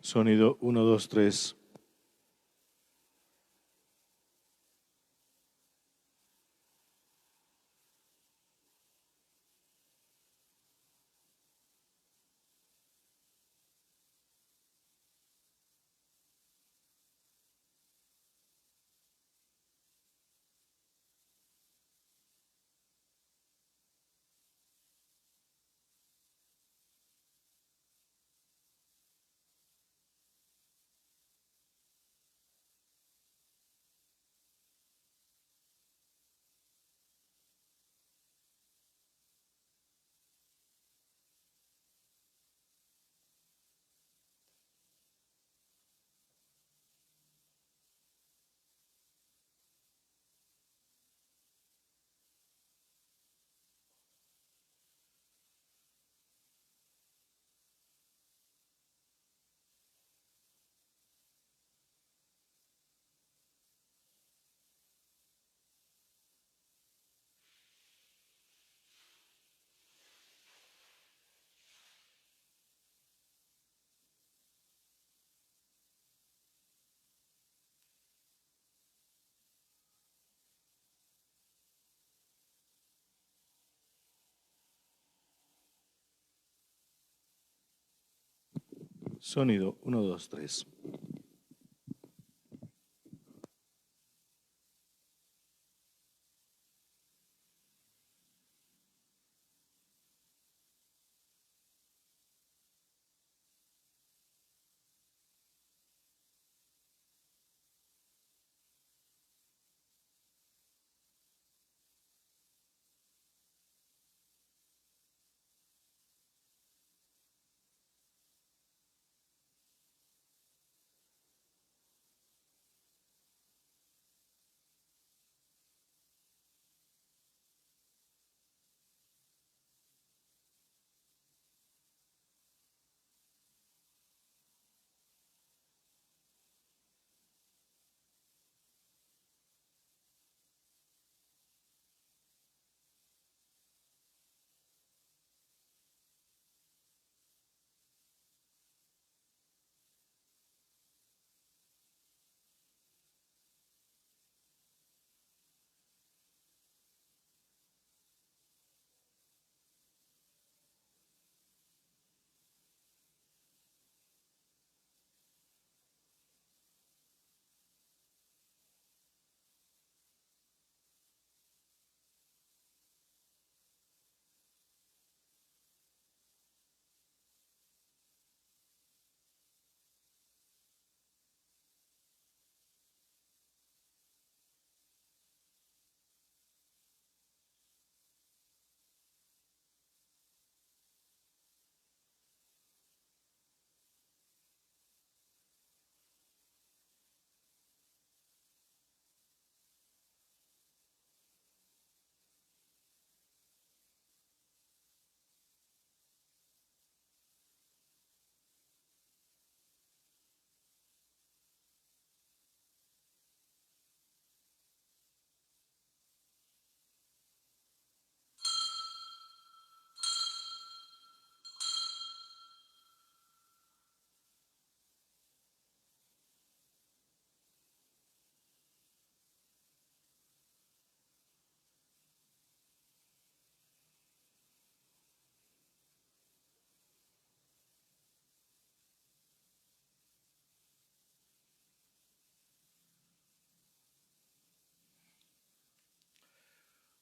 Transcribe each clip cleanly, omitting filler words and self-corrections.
Sonido uno, 2, 3. Sonido uno, 2, 3.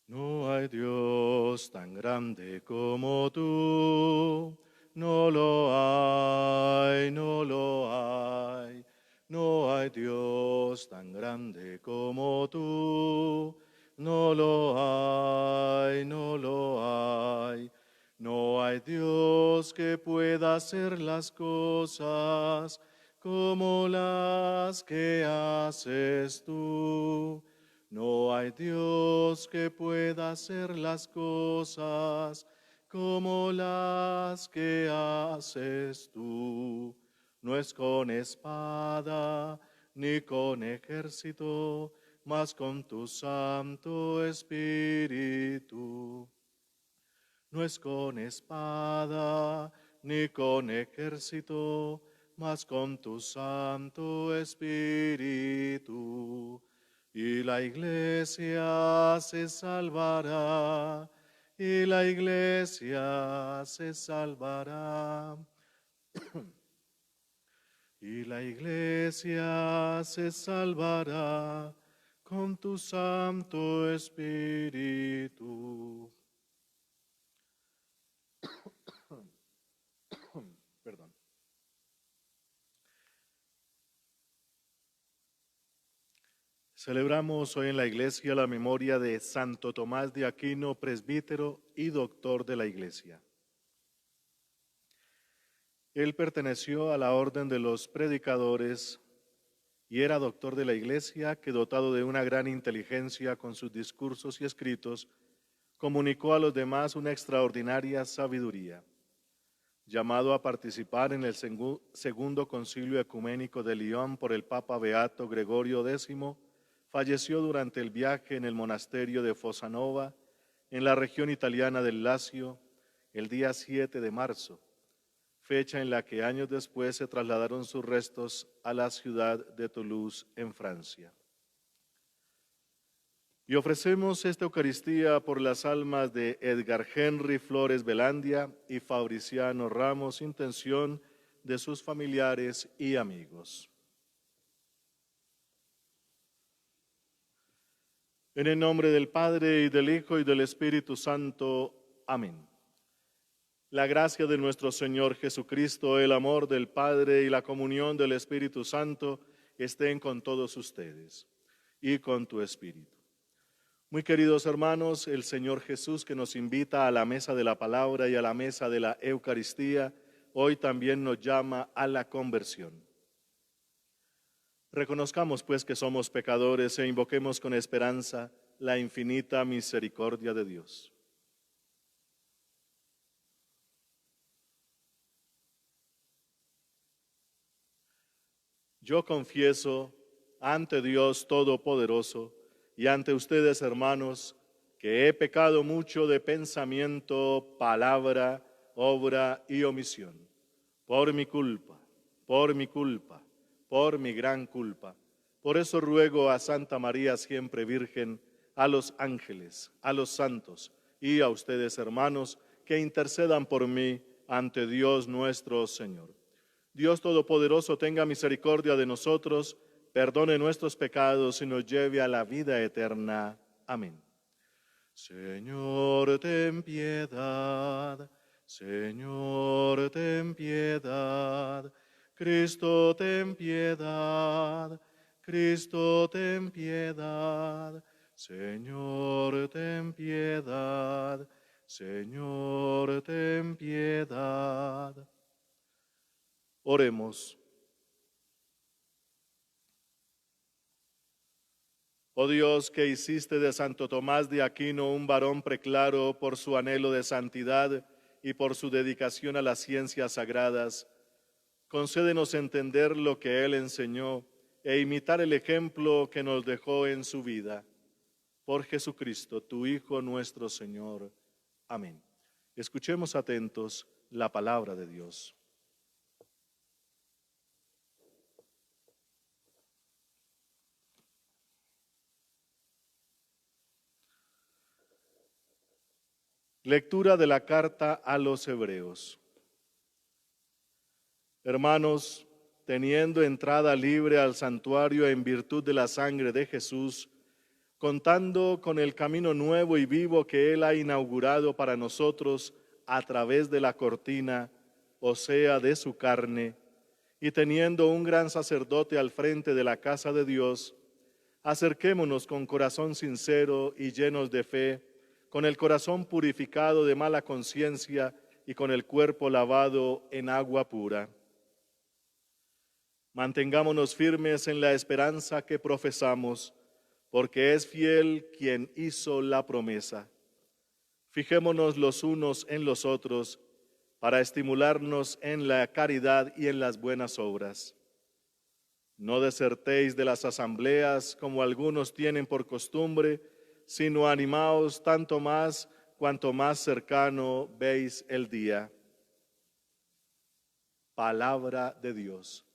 No hay Dios tan grande como tú, no lo hay, no lo hay. No hay Dios tan grande como tú, no lo hay, no lo hay. No hay Dios que pueda hacer las cosas como las que haces tú. No hay Dios que pueda hacer las cosas como las que haces tú. No es con espada ni con ejército, mas con tu Santo Espíritu. No es con espada ni con ejército, mas con tu Santo Espíritu, y la Iglesia se salvará, y la Iglesia se salvará. Y la Iglesia se salvará con tu Santo Espíritu. Perdón. Celebramos hoy en la Iglesia la memoria de Santo Tomás de Aquino, presbítero y doctor de la Iglesia. Él perteneció a la orden de los predicadores y era doctor de la Iglesia que, dotado de una gran inteligencia con sus discursos y escritos, comunicó a los demás una extraordinaria sabiduría. Llamado a participar en el segundo concilio ecuménico de Lyon por el Papa Beato Gregorio X, falleció durante el viaje en el monasterio de Fossanova, en la región italiana del Lacio, el día 7 de marzo, fecha en la que años después se trasladaron sus restos a la ciudad de Toulouse, en Francia. Y ofrecemos esta Eucaristía por las almas de Edgar Henry Flores Velandia y Fabriciano Ramos, intención de sus familiares y amigos. En el nombre del Padre, y del Hijo, y del Espíritu Santo. Amén. La gracia de nuestro Señor Jesucristo, el amor del Padre y la comunión del Espíritu Santo estén con todos ustedes y con tu Espíritu. Muy queridos hermanos, el Señor Jesús, que nos invita a la mesa de la palabra y a la mesa de la Eucaristía, hoy también nos llama a la conversión. Reconozcamos pues que somos pecadores e invoquemos con esperanza la infinita misericordia de Dios. Yo confieso ante Dios Todopoderoso y ante ustedes, hermanos, que he pecado mucho de pensamiento, palabra, obra y omisión. Por mi culpa, por mi culpa, por mi gran culpa. Por eso ruego a Santa María siempre Virgen, a los ángeles, a los santos y a ustedes, hermanos, que intercedan por mí ante Dios nuestro Señor. Dios Todopoderoso tenga misericordia de nosotros, perdone nuestros pecados y nos lleve a la vida eterna. Amén. Señor, ten piedad. Señor, ten piedad. Cristo, ten piedad. Cristo, ten piedad. Señor, ten piedad. Señor, ten piedad. Oremos. Oh Dios, que hiciste de Santo Tomás de Aquino un varón preclaro por su anhelo de santidad y por su dedicación a las ciencias sagradas, concédenos entender lo que él enseñó e imitar el ejemplo que nos dejó en su vida. Por Jesucristo, tu Hijo nuestro Señor. Amén. Escuchemos atentos la palabra de Dios. Lectura de la carta a los Hebreos. Hermanos, teniendo entrada libre al santuario en virtud de la sangre de Jesús, contando con el camino nuevo y vivo que Él ha inaugurado para nosotros a través de la cortina, o sea, de su carne, y teniendo un gran sacerdote al frente de la casa de Dios, acerquémonos con corazón sincero y llenos de fe, con el corazón purificado de mala conciencia y con el cuerpo lavado en agua pura. Mantengámonos firmes en la esperanza que profesamos, porque es fiel quien hizo la promesa. Fijémonos los unos en los otros para estimularnos en la caridad y en las buenas obras. No desertéis de las asambleas como algunos tienen por costumbre, sino animaos tanto más cuanto más cercano veis el día. Palabra de Dios.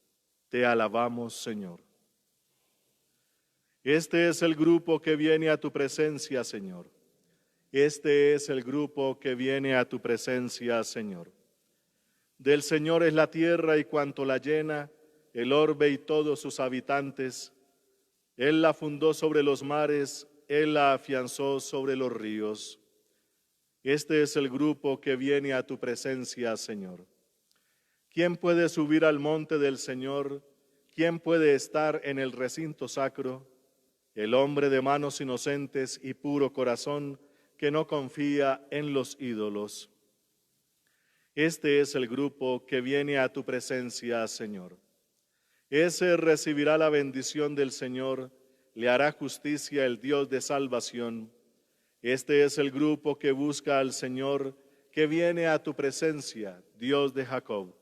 Te alabamos, Señor. Este es el grupo que viene a tu presencia, Señor. Este es el grupo que viene a tu presencia, Señor. Del Señor es la tierra y cuanto la llena, el orbe y todos sus habitantes. Él la fundó sobre los mares, Él la afianzó sobre los ríos. Este es el grupo que viene a tu presencia, Señor. ¿Quién puede subir al monte del Señor? ¿Quién puede estar en el recinto sacro? El hombre de manos inocentes y puro corazón, que no confía en los ídolos. Este es el grupo que viene a tu presencia, Señor. Ese recibirá la bendición del Señor, le hará justicia el Dios de salvación. Este es el grupo que busca al Señor, que viene a tu presencia, Dios de Jacob.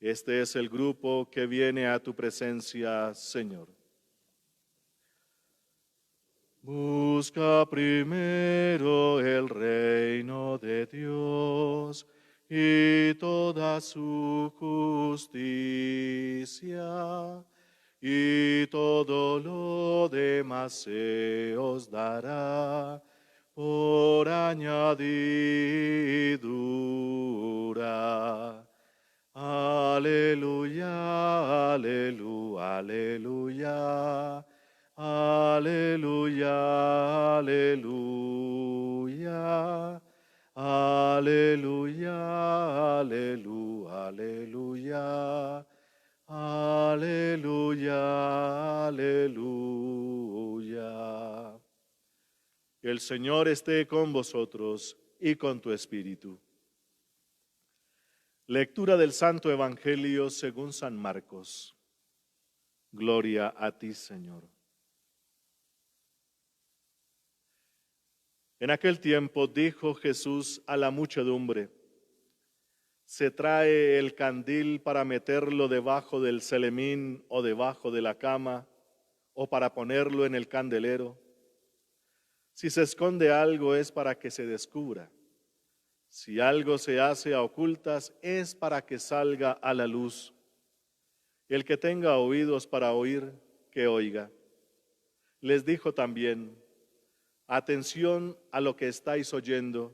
Este es el grupo que viene a tu presencia, Señor. Busca primero el reino de Dios y toda su justicia, y todo lo demás se os dará por añadidura. Aleluya, aleluya, aleluya. Aleluya, aleluya, aleluya, aleluya, aleluya, aleluya, aleluya. El Señor esté con vosotros y con tu espíritu. Lectura del Santo Evangelio según San Marcos. Gloria a ti, Señor. En aquel tiempo dijo Jesús a la muchedumbre: ¿se trae el candil para meterlo debajo del celemín o debajo de la cama, o para ponerlo en el candelero? Si se esconde algo es para que se descubra. Si algo se hace a ocultas es para que salga a la luz. El que tenga oídos para oír, que oiga. Les dijo también: atención a lo que estáis oyendo.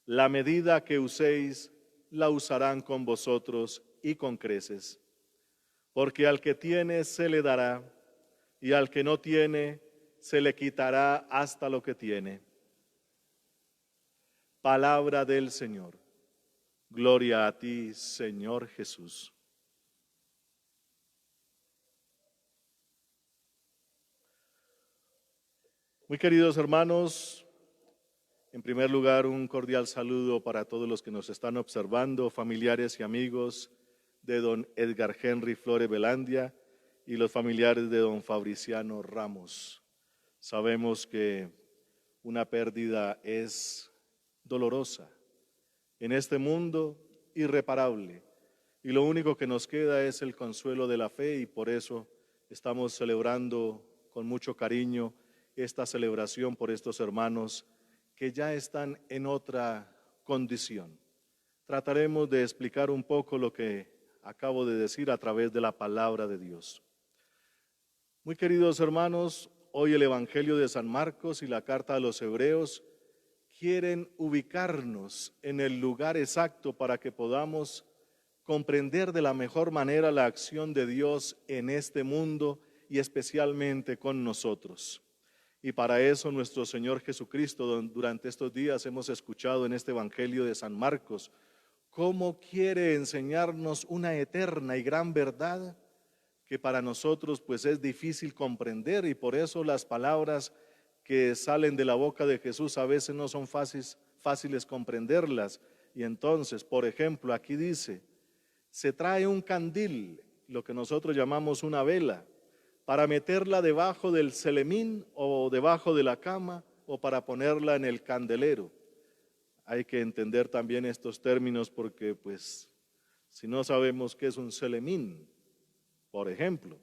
La medida que uséis, la usarán con vosotros y con creces. Porque al que tiene se le dará, y al que no tiene se le quitará hasta lo que tiene. Palabra del Señor. Gloria a ti, Señor Jesús. Muy queridos hermanos, en primer lugar un cordial saludo para todos los que nos están observando, familiares y amigos de don Edgar Henry Flores Velandia y los familiares de don Fabriciano Ramos. Sabemos que una pérdida es dolorosa en este mundo, irreparable, y lo único que nos queda es el consuelo de la fe, y por eso estamos celebrando con mucho cariño esta celebración por estos hermanos que ya están en otra condición. Trataremos de explicar un poco lo que acabo de decir a través de la palabra de Dios. Muy queridos hermanos, hoy el Evangelio de San Marcos y la carta a los Hebreos quieren ubicarnos en el lugar exacto para que podamos comprender de la mejor manera la acción de Dios en este mundo y especialmente con nosotros. Y para eso nuestro Señor Jesucristo, durante estos días hemos escuchado en este Evangelio de San Marcos cómo quiere enseñarnos una eterna y gran verdad que para nosotros pues es difícil comprender, y por eso las palabras que salen de la boca de Jesús a veces no son fáciles comprenderlas. Y entonces, por ejemplo, aquí dice: se trae un candil, lo que nosotros llamamos una vela, para meterla debajo del celemín o debajo de la cama, o para ponerla en el candelero. Hay que entender también estos términos porque pues si no sabemos qué es un celemín, por ejemplo.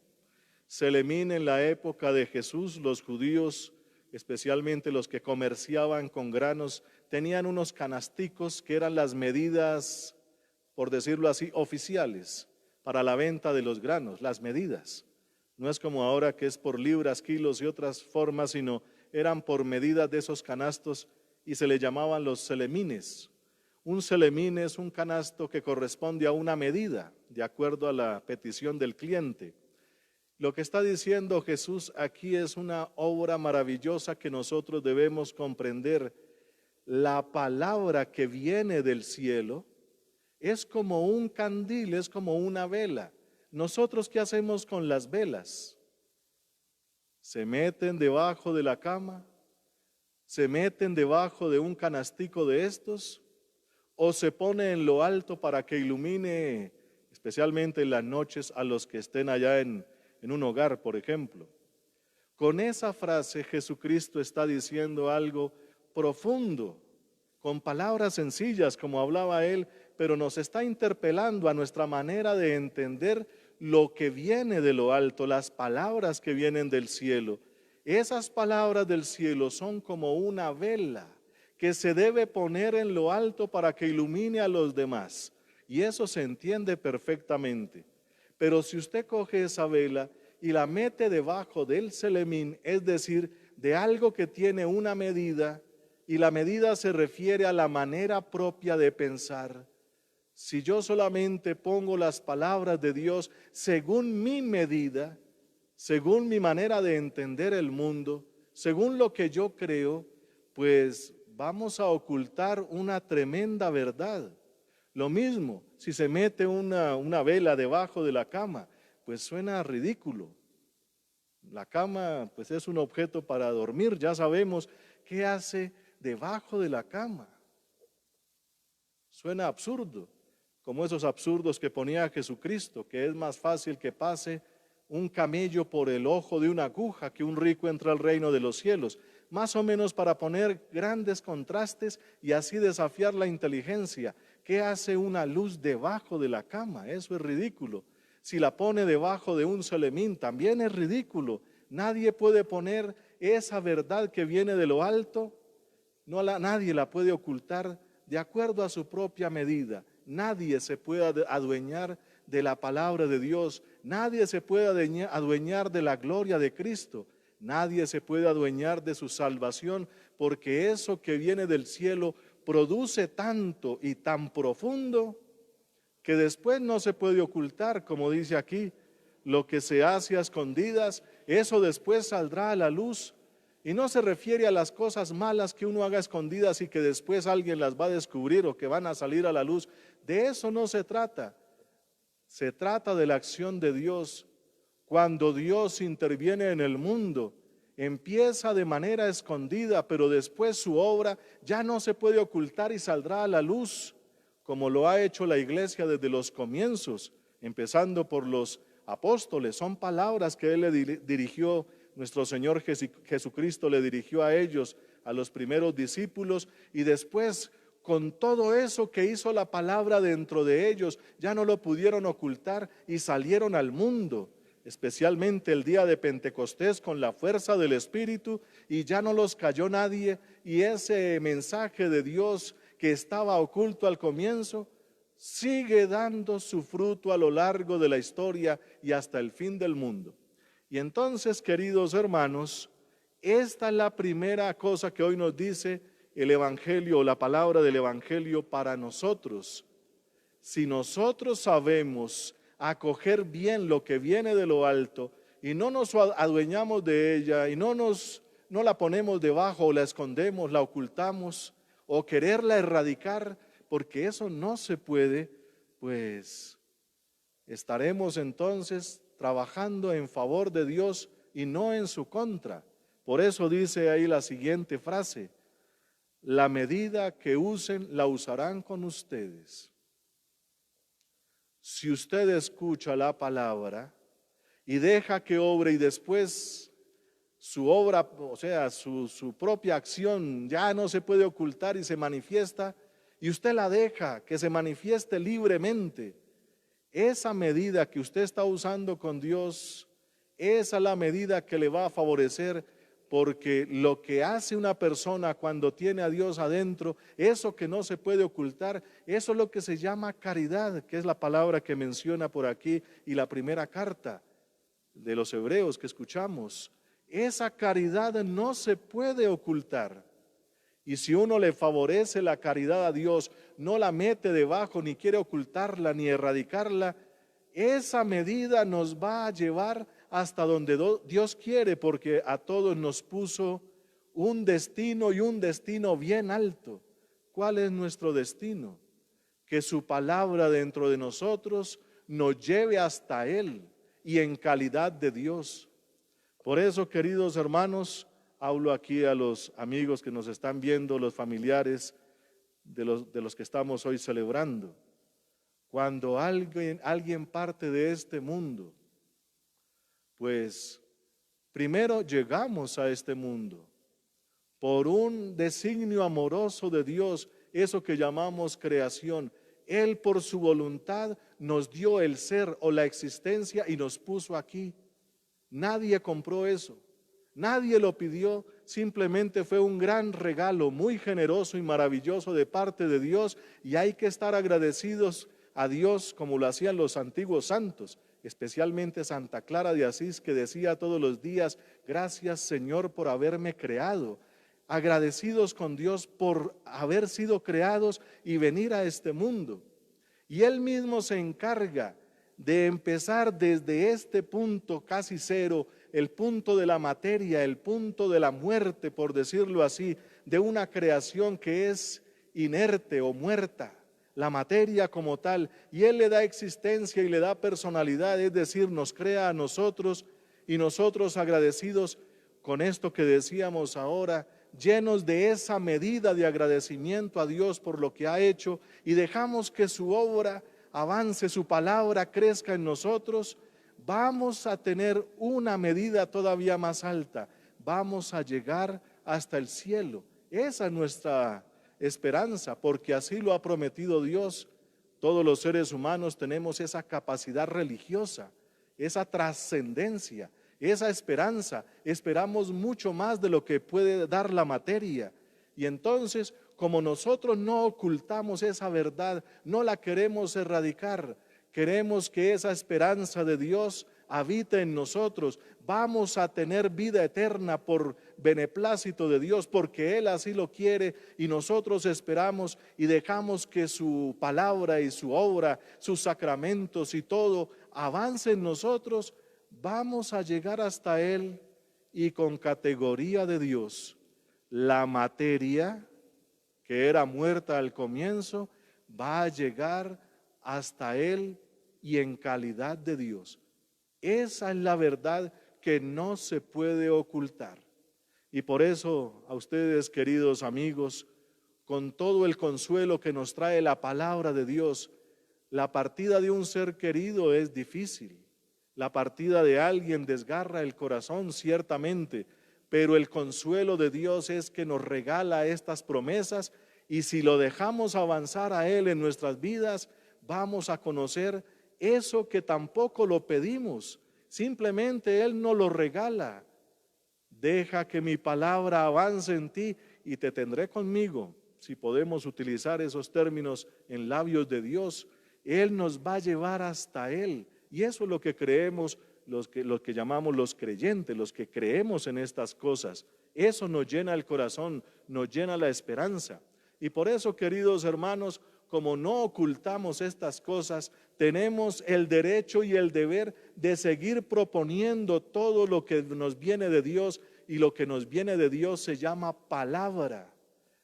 Celemín, en la época de Jesús, los judíos, especialmente los que comerciaban con granos, tenían unos canasticos que eran las medidas por decirlo así, oficiales para la venta de los granos, las medidas. No es como ahora que es por libras, kilos y otras formas, sino eran por medidas de esos canastos y se le llamaban los selemines. Un selemín es un canasto que corresponde a una medida, de acuerdo a la petición del cliente. Lo que está diciendo Jesús aquí es una obra maravillosa que nosotros debemos comprender. La palabra que viene del cielo es como un candil, es como una vela. ¿Nosotros qué hacemos con las velas? Se meten debajo de la cama, se meten debajo de un canastico de estos, o se pone en lo alto para que ilumine, especialmente en las noches, a los que estén allá en un hogar, por ejemplo. Con esa frase Jesucristo está diciendo algo profundo, con palabras sencillas como hablaba él, pero nos está interpelando a nuestra manera de entender lo que viene de lo alto, las palabras que vienen del cielo. Esas palabras del cielo son como una vela que se debe poner en lo alto para que ilumine a los demás. Y eso se entiende perfectamente. Pero si usted coge esa vela y la mete debajo del selemín, es decir, de algo que tiene una medida, y la medida se refiere a la manera propia de pensar. Si yo solamente pongo las palabras de Dios según mi medida, según mi manera de entender el mundo, según lo que yo creo, pues vamos a ocultar una tremenda verdad. Lo mismo, si se mete una vela debajo de la cama, pues suena ridículo. La cama pues es un objeto para dormir, ya sabemos qué hace debajo de la cama. Suena absurdo, como esos absurdos que ponía Jesucristo, que es más fácil que pase un camello por el ojo de una aguja que un rico entra al reino de los cielos. Más o menos para poner grandes contrastes y así desafiar la inteligencia. ¿Qué hace una luz debajo de la cama? Eso es ridículo. Si la pone debajo de un selemín, también es ridículo. Nadie puede poner esa verdad que viene de lo alto, nadie la puede ocultar de acuerdo a su propia medida. Nadie se puede adueñar de la palabra de Dios. Nadie se puede adueñar de la gloria de Cristo. Nadie se puede adueñar de su salvación, porque eso que viene del cielo produce tanto y tan profundo que después no se puede ocultar, como dice aquí, lo que se hace a escondidas, eso después saldrá a la luz. Y no se refiere a las cosas malas que uno haga escondidas y que después alguien las va a descubrir o que van a salir a la luz. De eso no se trata. Se trata de la acción de Dios. Cuando Dios interviene en el mundo, empieza de manera escondida, pero después su obra ya no se puede ocultar y saldrá a la luz, como lo ha hecho la iglesia desde los comienzos, empezando por los apóstoles. Son palabras que Él le dirigió, nuestro Señor Jesucristo le dirigió a ellos, a los primeros discípulos, y después con todo eso que hizo la palabra dentro de ellos, ya no lo pudieron ocultar y salieron al mundo, especialmente el día de Pentecostés con la fuerza del Espíritu, y ya no los cayó nadie, y ese mensaje de Dios que estaba oculto al comienzo, sigue dando su fruto a lo largo de la historia y hasta el fin del mundo. Y entonces, queridos hermanos, esta es la primera cosa que hoy nos dice el Evangelio, la palabra del Evangelio para nosotros. Si nosotros sabemos acoger bien lo que viene de lo alto y no nos adueñamos de ella y no la ponemos debajo o la escondemos, la ocultamos o quererla erradicar, porque eso no se puede, pues estaremos entonces trabajando en favor de Dios y no en su contra. Por eso dice ahí la siguiente frase: la medida que usen la usarán con ustedes. Si usted escucha la palabra y deja que obre y después su obra, o sea, su propia acción ya no se puede ocultar y se manifiesta, y usted la deja que se manifieste libremente, esa medida que usted está usando con Dios, esa es la medida que le va a favorecer porque lo que hace una persona cuando tiene a Dios adentro, eso que no se puede ocultar, eso es lo que se llama caridad, que es la palabra que menciona por aquí y la primera carta de los hebreos que escuchamos. Esa caridad no se puede ocultar. Y si uno le favorece la caridad a Dios, no la mete debajo, ni quiere ocultarla, ni erradicarla, esa medida nos va a llevar hasta donde Dios quiere, porque a todos nos puso un destino y un destino bien alto. ¿Cuál es nuestro destino? Que su palabra dentro de nosotros nos lleve hasta Él y en calidad de Dios. Por eso, queridos hermanos, hablo aquí a los amigos que nos están viendo, los familiares de los que estamos hoy celebrando. Cuando alguien parte de este mundo, pues primero llegamos a este mundo por un designio amoroso de Dios, eso que llamamos creación. Él por su voluntad nos dio el ser o la existencia y nos puso aquí. Nadie compró eso, nadie lo pidió, simplemente fue un gran regalo muy generoso y maravilloso de parte de Dios, y hay que estar agradecidos a Dios como lo hacían los antiguos santos, especialmente Santa Clara de Asís, que decía todos los días: gracias Señor por haberme creado. Agradecidos con Dios por haber sido creados y venir a este mundo. Y Él mismo se encarga de empezar desde este punto casi cero, el punto de la materia, el punto de la muerte, por decirlo así, de una creación que es inerte o muerta, la materia como tal, y Él le da existencia y le da personalidad, es decir, nos crea a nosotros, y nosotros agradecidos con esto que decíamos ahora, llenos de esa medida de agradecimiento a Dios por lo que ha hecho, y dejamos que su obra avance, su palabra crezca en nosotros, vamos a tener una medida todavía más alta, vamos a llegar hasta el cielo. Esa es nuestra esperanza, porque así lo ha prometido Dios. Todos los seres humanos tenemos esa capacidad religiosa, esa trascendencia, esa esperanza. Esperamos mucho más de lo que puede dar la materia. Y entonces, como nosotros no ocultamos esa verdad, no la queremos erradicar, queremos que esa esperanza de Dios habite en nosotros, vamos a tener vida eterna por beneplácito de Dios, porque Él así lo quiere, y nosotros esperamos y dejamos que su palabra y su obra, sus sacramentos y todo avance en nosotros. Vamos a llegar hasta Él, y con categoría de Dios, la materia que era muerta al comienzo va a llegar hasta Él y en calidad de Dios. Esa es la verdad que no se puede ocultar. Y por eso a ustedes, queridos amigos, con todo el consuelo que nos trae la palabra de Dios, la partida de un ser querido es difícil. La partida de alguien desgarra el corazón, ciertamente, pero el consuelo de Dios es que nos regala estas promesas, y si lo dejamos avanzar a Él en nuestras vidas, vamos a conocer eso que tampoco lo pedimos, simplemente Él nos lo regala. Deja que mi palabra avance en ti y te tendré conmigo. Si podemos utilizar esos términos en labios de Dios, Él nos va a llevar hasta Él. Y eso es lo que creemos, los que llamamos los creyentes, los que creemos en estas cosas. Eso nos llena el corazón, nos llena la esperanza. Y por eso, queridos hermanos, como no ocultamos estas cosas, tenemos el derecho y el deber de seguir proponiendo todo lo que nos viene de Dios, y lo que nos viene de Dios se llama palabra.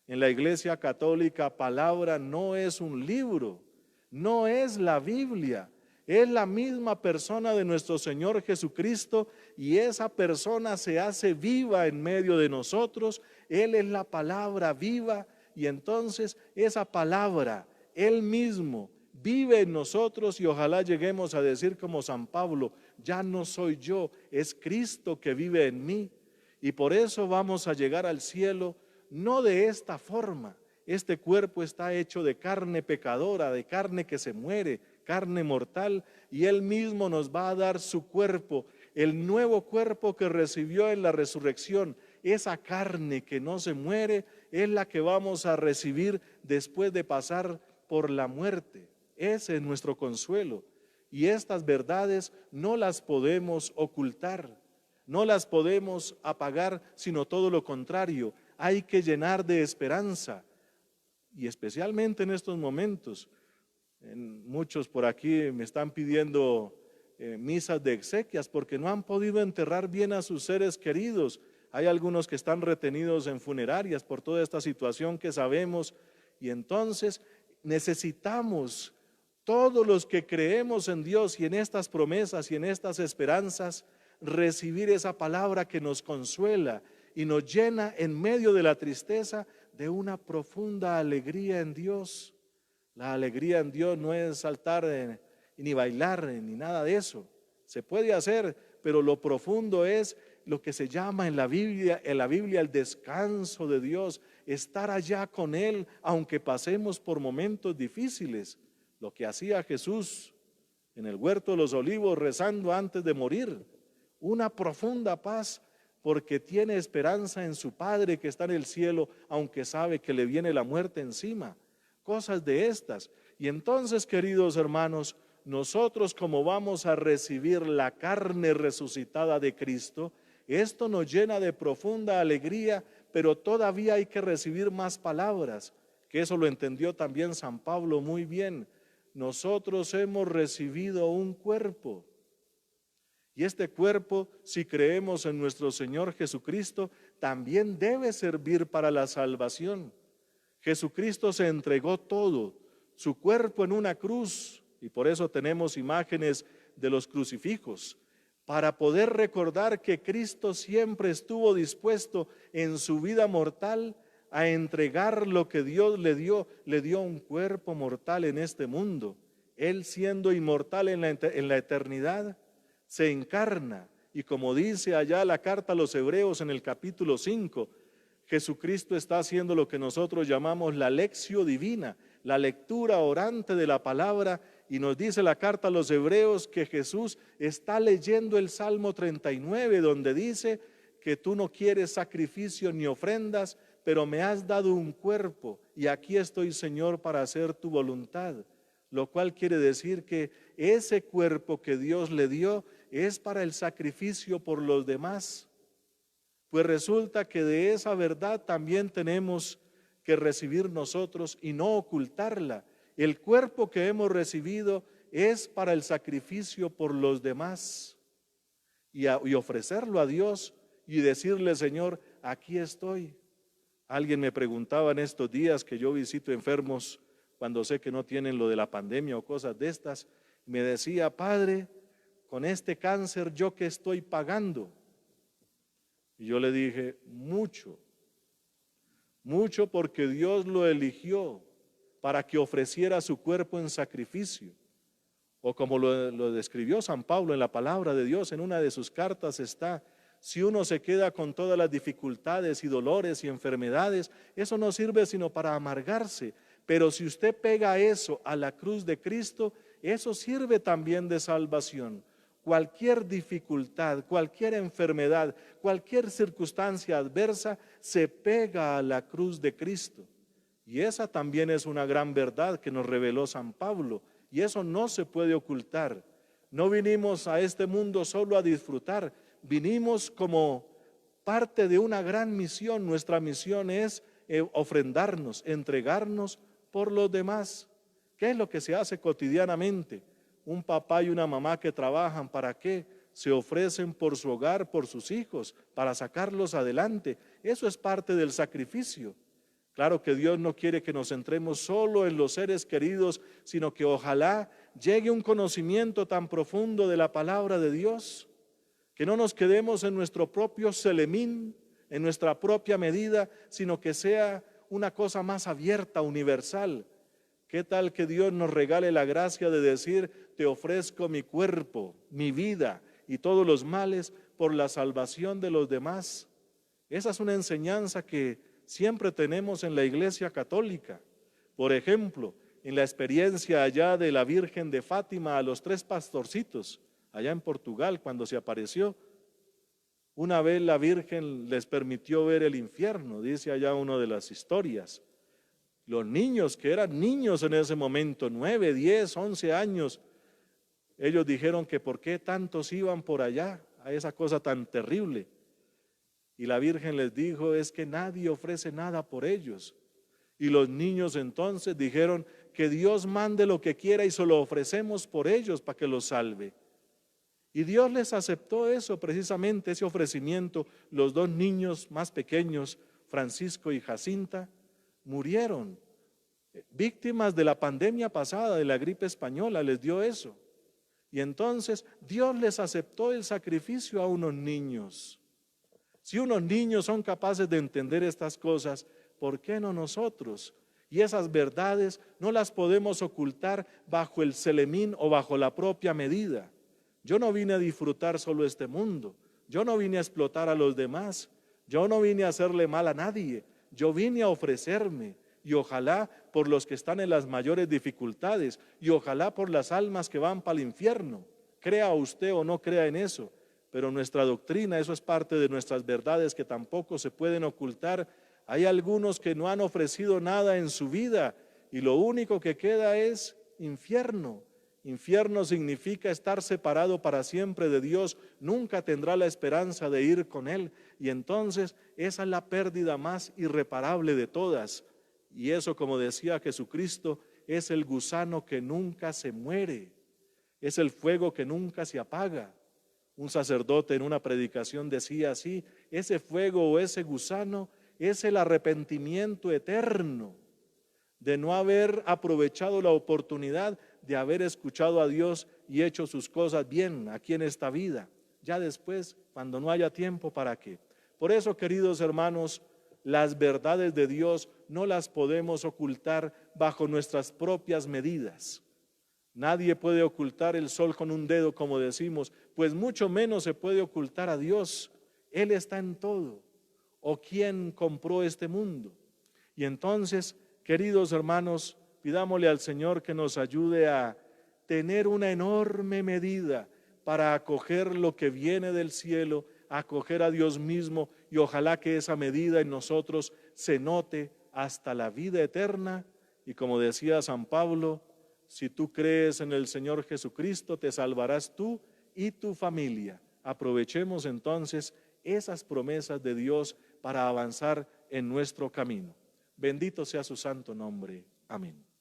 En la Iglesia Católica, palabra no es un libro, no es la Biblia, es la misma persona de nuestro Señor Jesucristo, y esa persona se hace viva en medio de nosotros. Él es la palabra viva, y entonces esa palabra, Él mismo vive en nosotros, y ojalá lleguemos a decir como San Pablo: ya no soy yo, es Cristo que vive en mí. Y por eso vamos a llegar al cielo, no de esta forma. Este cuerpo está hecho de carne pecadora, de carne que se muere, carne mortal, y Él mismo nos va a dar su cuerpo, el nuevo cuerpo que recibió en la resurrección. esa carne que no se muere es la que vamos a recibir después de pasar por la muerte. Ese es nuestro consuelo. Y estas verdades no las podemos ocultar, no las podemos apagar, sino todo lo contrario. Hay que llenar de esperanza. Y especialmente en estos momentos, muchos por aquí me están pidiendo misas de exequias porque no han podido enterrar bien a sus seres queridos. Hay algunos que están retenidos en funerarias por toda esta situación que sabemos, y entonces necesitamos, todos los que creemos en Dios y en estas promesas y en estas esperanzas, recibir esa palabra que nos consuela y nos llena en medio de la tristeza de una profunda alegría en Dios. La alegría en Dios no es saltar ni bailar ni nada de eso. Se puede hacer, pero lo profundo es lo que se llama en la Biblia el descanso de Dios, estar allá con Él aunque pasemos por momentos difíciles. Lo que hacía Jesús en el huerto de los olivos rezando antes de morir, una profunda paz porque tiene esperanza en su Padre que está en el cielo, aunque sabe que le viene la muerte encima. Cosas de estas. Y entonces, queridos hermanos, nosotros como vamos a recibir la carne resucitada de Cristo, esto nos llena de profunda alegría, pero todavía hay que recibir más palabras, que eso lo entendió también San Pablo muy bien. Nosotros hemos recibido un cuerpo, y este cuerpo, si creemos en nuestro Señor Jesucristo, también debe servir para la salvación. Jesucristo se entregó todo, su cuerpo en una cruz, y por eso tenemos imágenes de los crucifijos, para poder recordar que Cristo siempre estuvo dispuesto en su vida mortal a entregar lo que Dios le dio un cuerpo mortal en este mundo. Él, siendo inmortal en la eternidad, se encarna, y como dice allá la carta a los Hebreos en el capítulo 5, Jesucristo está haciendo lo que nosotros llamamos la lección divina, la lectura orante de la palabra, y nos dice la carta a los Hebreos que Jesús está leyendo el Salmo 39, donde dice que tú no quieres sacrificio ni ofrendas, pero me has dado un cuerpo, y aquí estoy, Señor, para hacer tu voluntad. Lo cual quiere decir que ese cuerpo que Dios le dio es para el sacrificio por los demás. Pues resulta que de esa verdad también tenemos que recibir nosotros y no ocultarla. El cuerpo que hemos recibido es para el sacrificio por los demás y ofrecerlo a Dios y decirle: Señor, aquí estoy. Alguien me preguntaba en estos días que yo visito enfermos cuando sé que no tienen lo de la pandemia o cosas de estas, me decía: Padre, con este cáncer, ¿yo qué estoy pagando? Y yo le dije: mucho, mucho, porque Dios lo eligió para que ofreciera su cuerpo en sacrificio. O como lo describió San Pablo en la palabra de Dios, en una de sus cartas está: si uno se queda con todas las dificultades y dolores y enfermedades, eso no sirve sino para amargarse. Pero si usted pega eso a la cruz de Cristo, eso sirve también de salvación. Cualquier dificultad, cualquier enfermedad, cualquier circunstancia adversa se pega a la cruz de Cristo. Y esa también es una gran verdad que nos reveló San Pablo, y eso no se puede ocultar. No vinimos a este mundo solo a disfrutar, vinimos como parte de una gran misión. Nuestra misión es ofrendarnos, entregarnos por los demás. ¿Qué es lo que se hace cotidianamente? Un papá y una mamá que trabajan, ¿para qué? Se ofrecen por su hogar, por sus hijos, para sacarlos adelante. Eso es parte del sacrificio. Claro que Dios no quiere que nos centremos solo en los seres queridos, sino que ojalá llegue un conocimiento tan profundo de la palabra de Dios, que no nos quedemos en nuestro propio selemín, en nuestra propia medida, sino que sea una cosa más abierta, universal. ¿Qué tal que Dios nos regale la gracia de decir: te ofrezco mi cuerpo, mi vida y todos los males por la salvación de los demás? Esa es una enseñanza que siempre tenemos en la Iglesia Católica. Por ejemplo, en la experiencia allá de la Virgen de Fátima a los 3 pastorcitos, allá en Portugal, cuando se apareció, Una vez la Virgen les permitió ver el infierno, dice allá una de las historias. Los niños, que eran niños en ese momento, 9, 10, 11 años, ellos dijeron que por qué tantos iban por allá a esa cosa tan terrible. Y la Virgen les dijo, es que nadie ofrece nada por ellos. Y los niños entonces dijeron, que Dios mande lo que quiera y se lo ofrecemos por ellos para que los salve. Y Dios les aceptó eso, precisamente ese ofrecimiento. Los dos niños más pequeños, Francisco y Jacinta, murieron, víctimas de la pandemia pasada, de la gripe española, les dio eso. Y entonces Dios les aceptó el sacrificio a unos niños. Si unos niños son capaces de entender estas cosas, ¿por qué no nosotros? Y esas verdades no las podemos ocultar bajo el celemín o bajo la propia medida. Yo no vine a disfrutar solo este mundo, yo no vine a explotar a los demás, yo no vine a hacerle mal a nadie, yo vine a ofrecerme, y ojalá por los que están en las mayores dificultades, y ojalá por las almas que van para el infierno. Crea usted o no crea en eso, pero nuestra doctrina, eso es parte de nuestras verdades que tampoco se pueden ocultar. Hay algunos que no han ofrecido nada en su vida y lo único que queda es infierno. Infierno significa estar separado para siempre de Dios, nunca tendrá la esperanza de ir con Él, y entonces esa es la pérdida más irreparable de todas. Y eso, como decía Jesucristo, es el gusano que nunca se muere, es el fuego que nunca se apaga. Un sacerdote en una predicación decía así, ese fuego o ese gusano es el arrepentimiento eterno de no haber aprovechado la oportunidad de haber escuchado a Dios y hecho sus cosas bien aquí en esta vida. Ya después, cuando no haya tiempo, ¿para qué? Por eso, queridos hermanos, las verdades de Dios no las podemos ocultar bajo nuestras propias medidas. Nadie puede ocultar el sol con un dedo, como decimos, pues mucho menos se puede ocultar a Dios. Él está en todo. ¿O quién compró este mundo? Y entonces, queridos hermanos, pidámosle al Señor que nos ayude a tener una enorme medida para acoger lo que viene del cielo, acoger a Dios mismo, y ojalá que esa medida en nosotros se note hasta la vida eterna. Y como decía San Pablo, si tú crees en el Señor Jesucristo, te salvarás tú y tu familia. Aprovechemos entonces esas promesas de Dios para avanzar en nuestro camino. Bendito sea su santo nombre. Amén.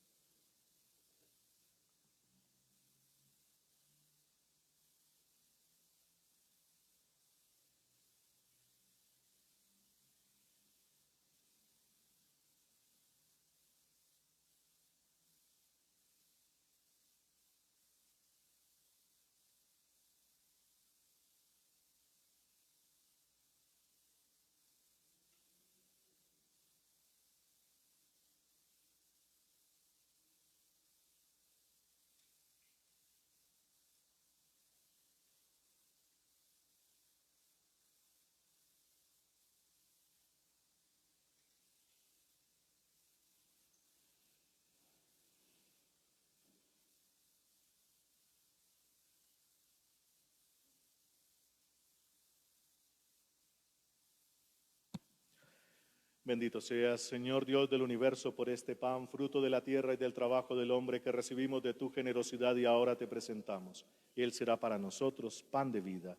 Bendito seas, Señor Dios del universo, por este pan, fruto de la tierra y del trabajo del hombre que recibimos de tu generosidad y ahora te presentamos. Él será para nosotros pan de vida.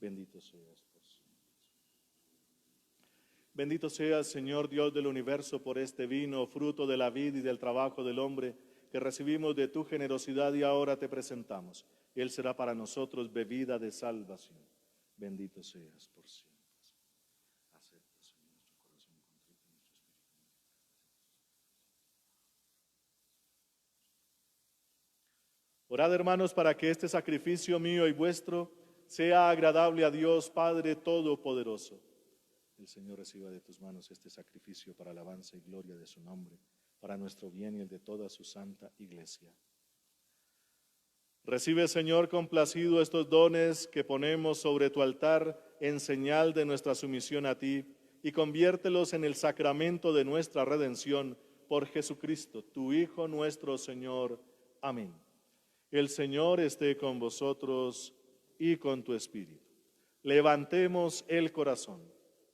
Bendito seas por siempre. Bendito seas, Señor Dios del universo, por este vino, fruto de la vid y del trabajo del hombre que recibimos de tu generosidad y ahora te presentamos. Él será para nosotros bebida de salvación. Bendito seas por siempre. Orad, hermanos, para que este sacrificio mío y vuestro sea agradable a Dios Padre Todopoderoso. El Señor reciba de tus manos este sacrificio para alabanza y gloria de su nombre, para nuestro bien y el de toda su santa iglesia. Recibe, Señor, complacido estos dones que ponemos sobre tu altar en señal de nuestra sumisión a ti, y conviértelos en el sacramento de nuestra redención por Jesucristo, tu Hijo nuestro Señor. Amén. El Señor esté con vosotros y con tu espíritu. Levantemos el corazón.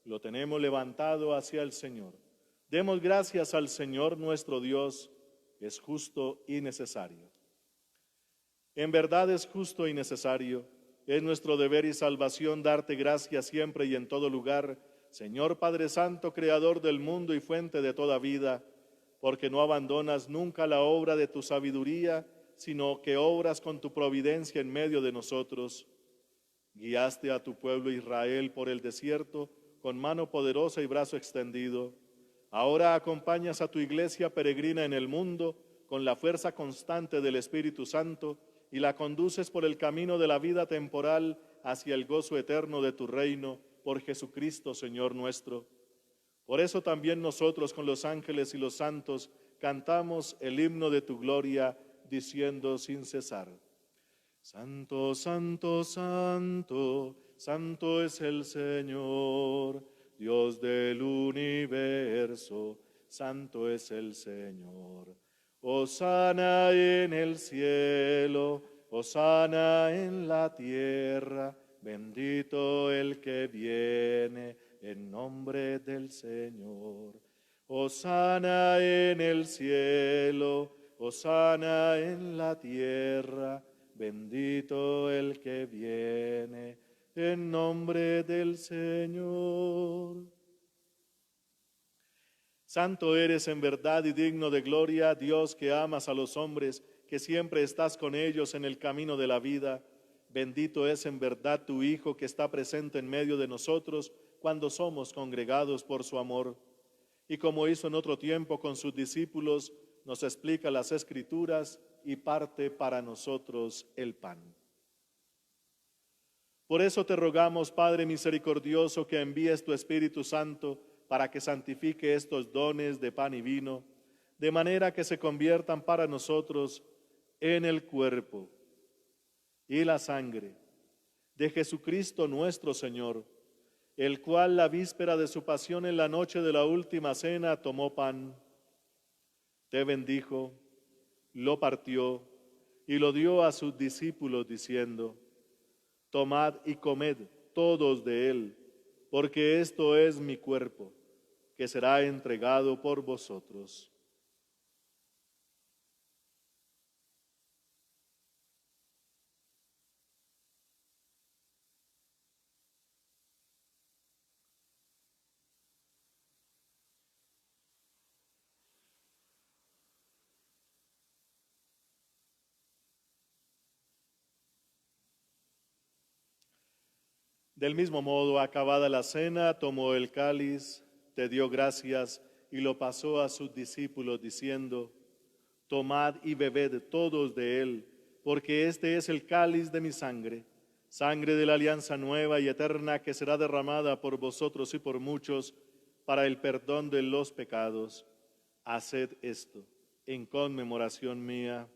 Lo tenemos levantado hacia el Señor. Demos gracias al Señor nuestro Dios, es justo y necesario. En verdad es justo y necesario, es nuestro deber y salvación darte gracias siempre y en todo lugar, Señor Padre Santo, Creador del mundo y fuente de toda vida, porque no abandonas nunca la obra de tu sabiduría, sino que obras con tu providencia en medio de nosotros. Guiaste a tu pueblo Israel por el desierto con mano poderosa y brazo extendido. Ahora acompañas a tu iglesia peregrina en el mundo con la fuerza constante del Espíritu Santo y la conduces por el camino de la vida temporal hacia el gozo eterno de tu reino por Jesucristo, Señor nuestro. Por eso también nosotros con los ángeles y los santos cantamos el himno de tu gloria, diciendo sin cesar: Santo, santo, santo, santo es el Señor, Dios del universo, santo es el Señor. Hosana en el cielo, hosana en la tierra, bendito el que viene en nombre del Señor. Hosana en el cielo, hosana en la tierra, bendito el que viene en nombre del Señor. Santo eres en verdad y digno de gloria, Dios que amas a los hombres, que siempre estás con ellos en el camino de la vida. Bendito es en verdad tu Hijo que está presente en medio de nosotros cuando somos congregados por su amor. Y como hizo en otro tiempo con sus discípulos, nos explica las Escrituras y parte para nosotros el pan. Por eso te rogamos, Padre misericordioso, que envíes tu Espíritu Santo para que santifique estos dones de pan y vino, de manera que se conviertan para nosotros en el cuerpo y la sangre de Jesucristo nuestro Señor, el cual la víspera de su pasión en la noche de la última cena tomó pan, te bendijo, lo partió y lo dio a sus discípulos diciendo: Tomad y comed todos de él, porque esto es mi cuerpo, que será entregado por vosotros. Del mismo modo, acabada la cena, tomó el cáliz, te dio gracias y lo pasó a sus discípulos diciendo: Tomad y bebed todos de él, porque este es el cáliz de mi sangre, sangre de la alianza nueva y eterna que será derramada por vosotros y por muchos para el perdón de los pecados. Haced esto en conmemoración mía.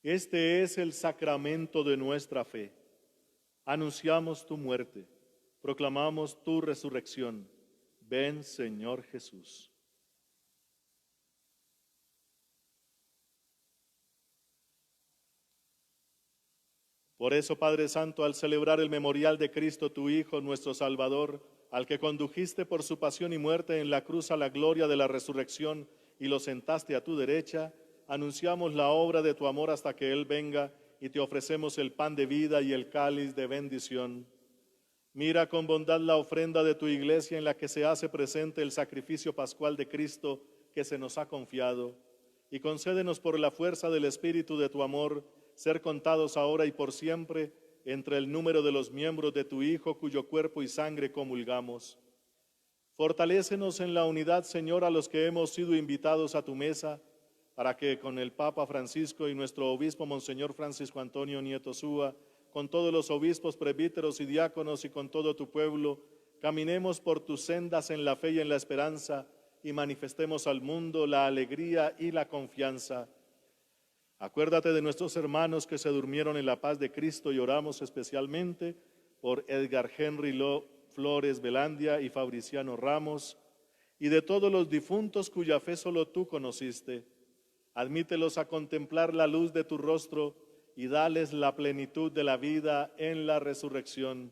Este es el sacramento de nuestra fe. Anunciamos tu muerte, proclamamos tu resurrección. Ven, Señor Jesús. Por eso, Padre Santo, al celebrar el memorial de Cristo, tu Hijo, nuestro Salvador, al que condujiste por su pasión y muerte en la cruz a la gloria de la resurrección y lo sentaste a tu derecha, anunciamos la obra de tu amor hasta que Él venga y te ofrecemos el pan de vida y el cáliz de bendición. Mira con bondad la ofrenda de tu iglesia en la que se hace presente el sacrificio pascual de Cristo que se nos ha confiado, y concédenos por la fuerza del Espíritu de tu amor ser contados ahora y por siempre entre el número de los miembros de tu Hijo, cuyo cuerpo y sangre comulgamos. Fortalécenos en la unidad, Señor, a los que hemos sido invitados a tu mesa, para que con el Papa Francisco y nuestro obispo Monseñor Francisco Antonio Nieto Súa, con todos los obispos, presbíteros y diáconos y con todo tu pueblo, caminemos por tus sendas en la fe y en la esperanza, y manifestemos al mundo la alegría y la confianza. Acuérdate de nuestros hermanos que se durmieron en la paz de Cristo y oramos especialmente por Edgar Henry Flores Velandia y Fabriciano Ramos, y de todos los difuntos cuya fe solo tú conociste. Admítelos a contemplar la luz de tu rostro y dales la plenitud de la vida en la resurrección.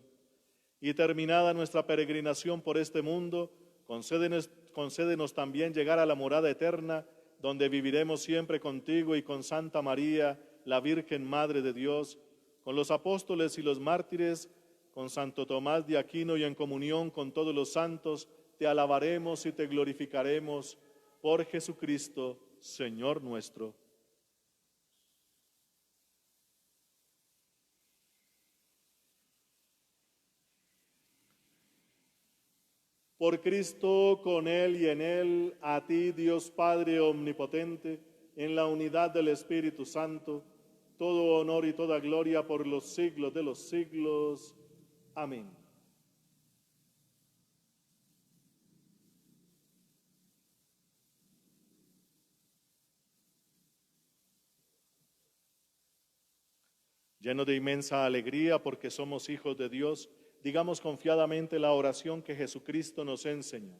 Y terminada nuestra peregrinación por este mundo, concédenos también llegar a la morada eterna, donde viviremos siempre contigo y con Santa María, la Virgen Madre de Dios, con los apóstoles y los mártires, con Santo Tomás de Aquino y en comunión con todos los santos, te alabaremos y te glorificaremos por Jesucristo, Señor nuestro. Por Cristo, con Él y en Él, a ti, Dios Padre omnipotente, en la unidad del Espíritu Santo, todo honor y toda gloria por los siglos de los siglos. Amén. Lleno de inmensa alegría porque somos hijos de Dios, digamos confiadamente la oración que Jesucristo nos enseñó.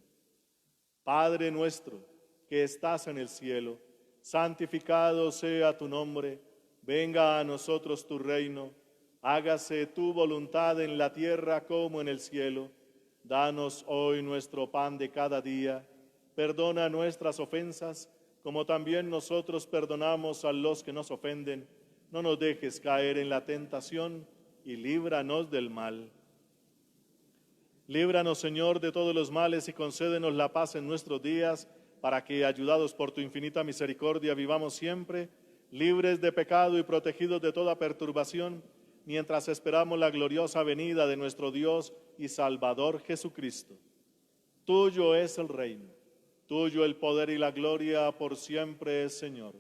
Padre nuestro, que estás en el cielo, santificado sea tu nombre, venga a nosotros tu reino, hágase tu voluntad en la tierra como en el cielo. Danos hoy nuestro pan de cada día, perdona nuestras ofensas, como también nosotros perdonamos a los que nos ofenden. No nos dejes caer en la tentación y líbranos del mal. Líbranos, Señor, de todos los males y concédenos la paz en nuestros días, para que, ayudados por tu infinita misericordia, vivamos siempre libres de pecado y protegidos de toda perturbación, mientras esperamos la gloriosa venida de nuestro Dios y Salvador Jesucristo. Tuyo es el reino, tuyo el poder y la gloria por siempre, Señor.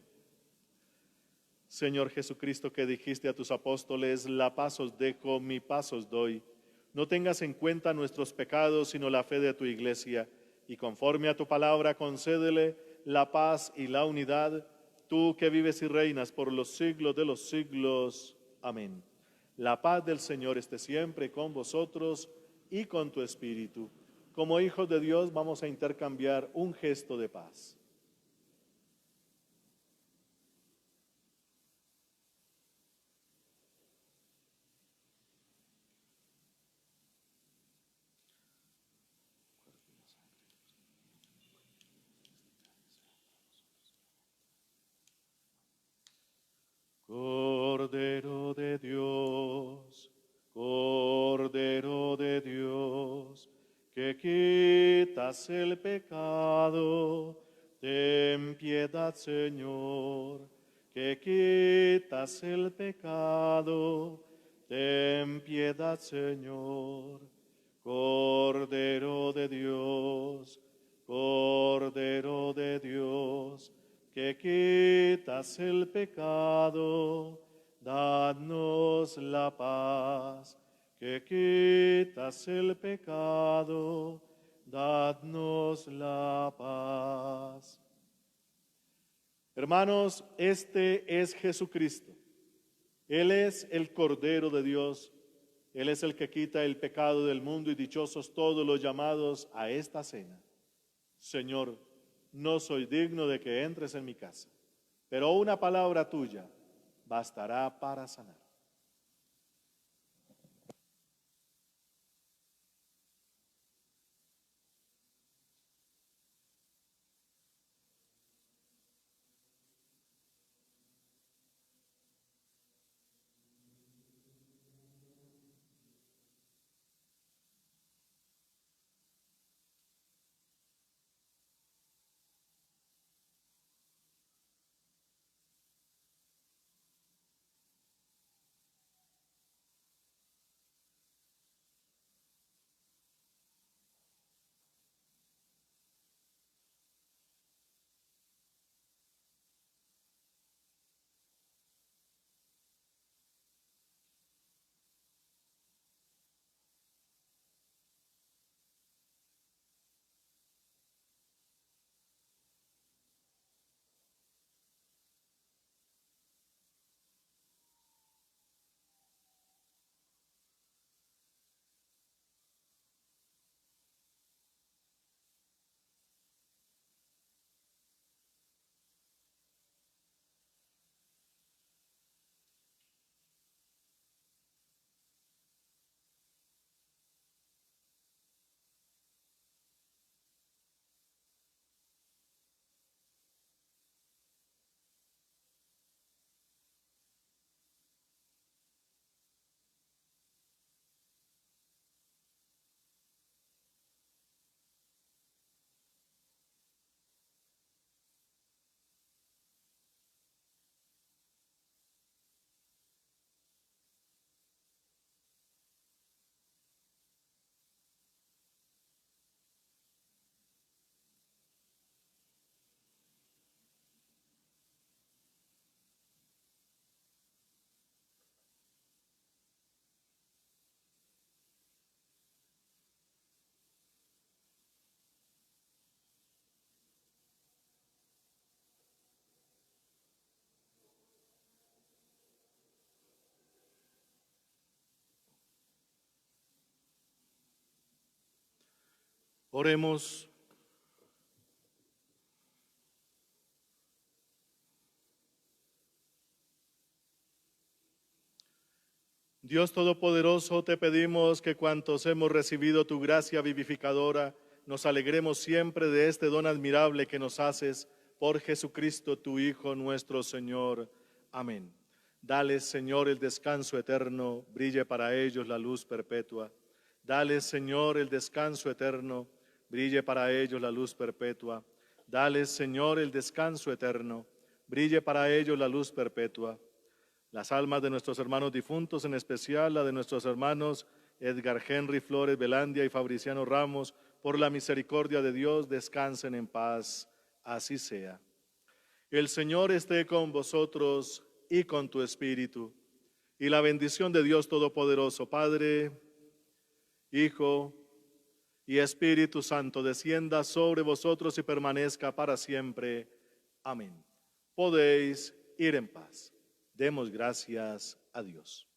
Señor Jesucristo, que dijiste a tus apóstoles, la paz os dejo, mi paz os doy. No tengas en cuenta nuestros pecados, sino la fe de tu iglesia, y conforme a tu palabra concédele la paz y la unidad, tú que vives y reinas por los siglos de los siglos. Amén. La paz del Señor esté siempre con vosotros y con tu espíritu. Como hijos de Dios vamos a intercambiar un gesto de paz. Cordero de Dios, Cordero de Dios, que quitas el pecado, ten piedad, Señor, que quitas el pecado, ten piedad, Señor. Cordero de Dios, Cordero de Dios, que quitas el pecado, danos la paz. Que quitas el pecado, danos la paz. Hermanos, este es Jesucristo. Él es el Cordero de Dios. Él es el que quita el pecado del mundo, y dichosos todos los llamados a esta cena. Señor, no soy digno de que entres en mi casa, pero una palabra tuya bastará para sanar. Oremos. Dios Todopoderoso, te pedimos que cuantos hemos recibido tu gracia vivificadora, nos alegremos siempre de este don admirable que nos haces por Jesucristo, tu Hijo, nuestro Señor. Amén. Dales, Señor, el descanso eterno, brille para ellos la luz perpetua. Dales, Señor, el descanso eterno, brille para ellos la luz perpetua. Dales, Señor, el descanso eterno, brille para ellos la luz perpetua. Las almas de nuestros hermanos difuntos, en especial la de nuestros hermanos Edgar Henry Flores Velandia y Fabriciano Ramos, por la misericordia de Dios, descansen en paz. Así sea. El Señor esté con vosotros y con tu espíritu. Y la bendición de Dios Todopoderoso, Padre, Hijo y Espíritu Santo, descienda sobre vosotros y permanezca para siempre. Amén. Podéis ir en paz. Demos gracias a Dios.